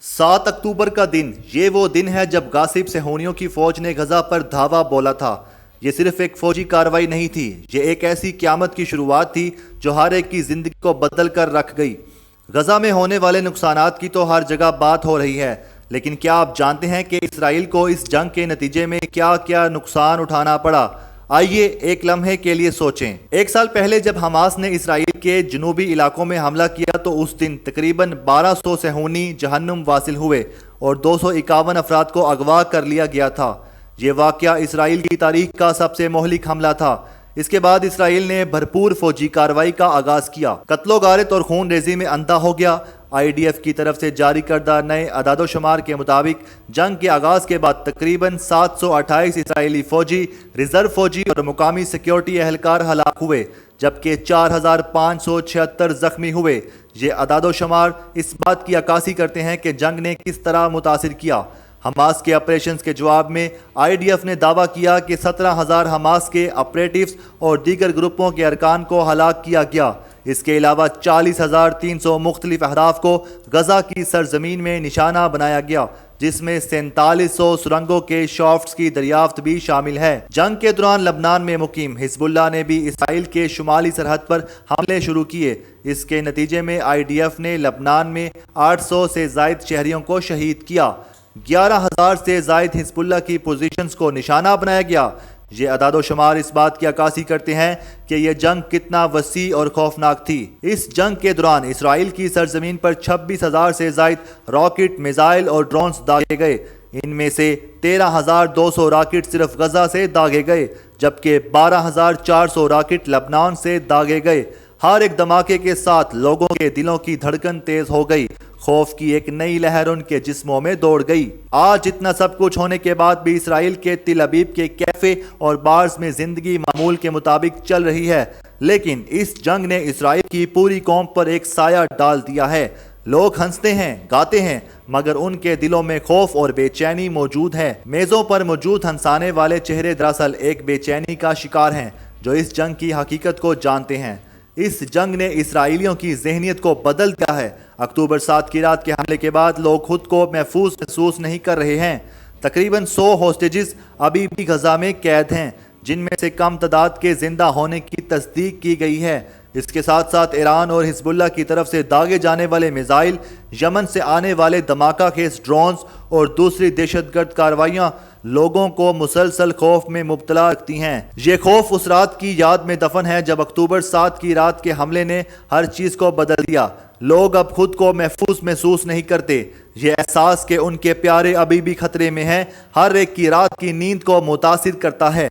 7 اکتوبر کا دن، یہ وہ دن ہے جب غاصب صہیونیوں کی فوج نے غزہ پر دھاوا بولا تھا۔ یہ صرف ایک فوجی کارروائی نہیں تھی، یہ ایک ایسی قیامت کی شروعات تھی جو ہر ایک کی زندگی کو بدل کر رکھ گئی۔ غزہ میں ہونے والے نقصانات کی تو ہر جگہ بات ہو رہی ہے، لیکن کیا آپ جانتے ہیں کہ اسرائیل کو اس جنگ کے نتیجے میں کیا کیا نقصان اٹھانا پڑا؟ آئیے ایک لمحے کے لیے سوچیں۔ 1 سال پہلے جب حماس نے اسرائیل کے جنوبی علاقوں میں حملہ کیا تو اس دن تقریباً 1200 صہیونی جہنم واصل ہوئے اور 251 افراد کو اغوا کر لیا گیا تھا۔ یہ واقعہ اسرائیل کی تاریخ کا سب سے مہلک حملہ تھا۔ اس کے بعد اسرائیل نے بھرپور فوجی کارروائی کا آغاز کیا۔ قتل و غارت اور خون ریزی میں اندھا ہو گیا۔ IDF کی طرف سے جاری کردہ نئے اعداد و شمار کے مطابق جنگ کے آغاز کے بعد تقریباً 728 اسرائیلی فوجی، ریزرو فوجی اور مقامی سیکیورٹی اہلکار ہلاک ہوئے، جبکہ 4576 زخمی ہوئے۔ یہ اعداد و شمار اس بات کی عکاسی کرتے ہیں کہ جنگ نے کس طرح متاثر کیا۔ حماس کے آپریشنز کے جواب میں IDF نے دعویٰ کیا کہ 17,000 حماس کے آپریٹیوز اور دیگر گروپوں کے ارکان کو ہلاک کیا گیا۔ اس کے علاوہ 40,300 مختلف اہداف کو غزہ کی سرزمین میں نشانہ بنایا گیا، جس میں 4700 سرنگوں کے شافٹس کی دریافت بھی شامل ہے۔ جنگ کے دوران لبنان میں مقیم حزب اللہ نے بھی اسرائیل کے شمالی سرحد پر حملے شروع کیے۔ اس کے نتیجے میں IDF نے لبنان میں 800 سے زائد شہریوں کو شہید کیا۔ 11,000 سے زائد حزب اللہ کی پوزیشنز کو نشانہ بنایا گیا۔ یہ اعداد و شمار اس بات کی عکاسی کرتے ہیں کہ یہ جنگ کتنا وسیع اور خوفناک تھی۔ اس جنگ کے دوران اسرائیل کی سرزمین پر 26,000 سے زائد راکٹ، میزائل اور ڈرونز داغے گئے۔ ان میں سے 13,200 راکٹ صرف غزہ سے داغے گئے، جبکہ 12,400 راکٹ لبنان سے داغے گئے۔ ہر ایک دھماکے کے ساتھ لوگوں کے دلوں کی دھڑکن تیز ہو گئی، خوف کی ایک نئی لہر ان کے جسموں میں دوڑ گئی۔ آج اتنا سب کچھ ہونے کے بعد بھی اسرائیل کے تل ابیب کے کیفے اور بارز میں زندگی معمول کے مطابق چل رہی ہے، لیکن اس جنگ نے اسرائیل کی پوری قوم پر ایک سایہ ڈال دیا ہے۔ لوگ ہنستے ہیں، گاتے ہیں، مگر ان کے دلوں میں خوف اور بے چینی موجود ہے۔ میزوں پر موجود ہنسانے والے چہرے دراصل ایک بے چینی کا شکار ہیں جو اس جنگ کی حقیقت کو جانتے ہیں۔ اس جنگ نے اسرائیلیوں کی ذہنیت کو بدل دیا ہے۔ اکتوبر 7 کی رات کے حملے کے بعد لوگ خود کو محسوس نہیں کر رہے ہیں۔ تقریباً 100 ہوسٹیجز ابھی بھی غزہ میں قید ہیں، جن میں سے کم تعداد کے زندہ ہونے کی تصدیق کی گئی ہے۔ اس کے ساتھ ساتھ ایران اور حزب اللہ کی طرف سے داغے جانے والے میزائل، یمن سے آنے والے دھماکہ خیز ڈرونز اور دوسری دہشت گرد کارروائیاں لوگوں کو مسلسل خوف میں مبتلا رکھتی ہیں۔ یہ خوف اس رات کی یاد میں دفن ہے جب اکتوبر 7 کی رات کے حملے نے ہر چیز کو بدل دیا۔ لوگ اب خود کو محسوس نہیں کرتے۔ یہ احساس کہ ان کے پیارے ابھی بھی خطرے میں ہیں، ہر ایک کی رات کی نیند کو متاثر کرتا ہے۔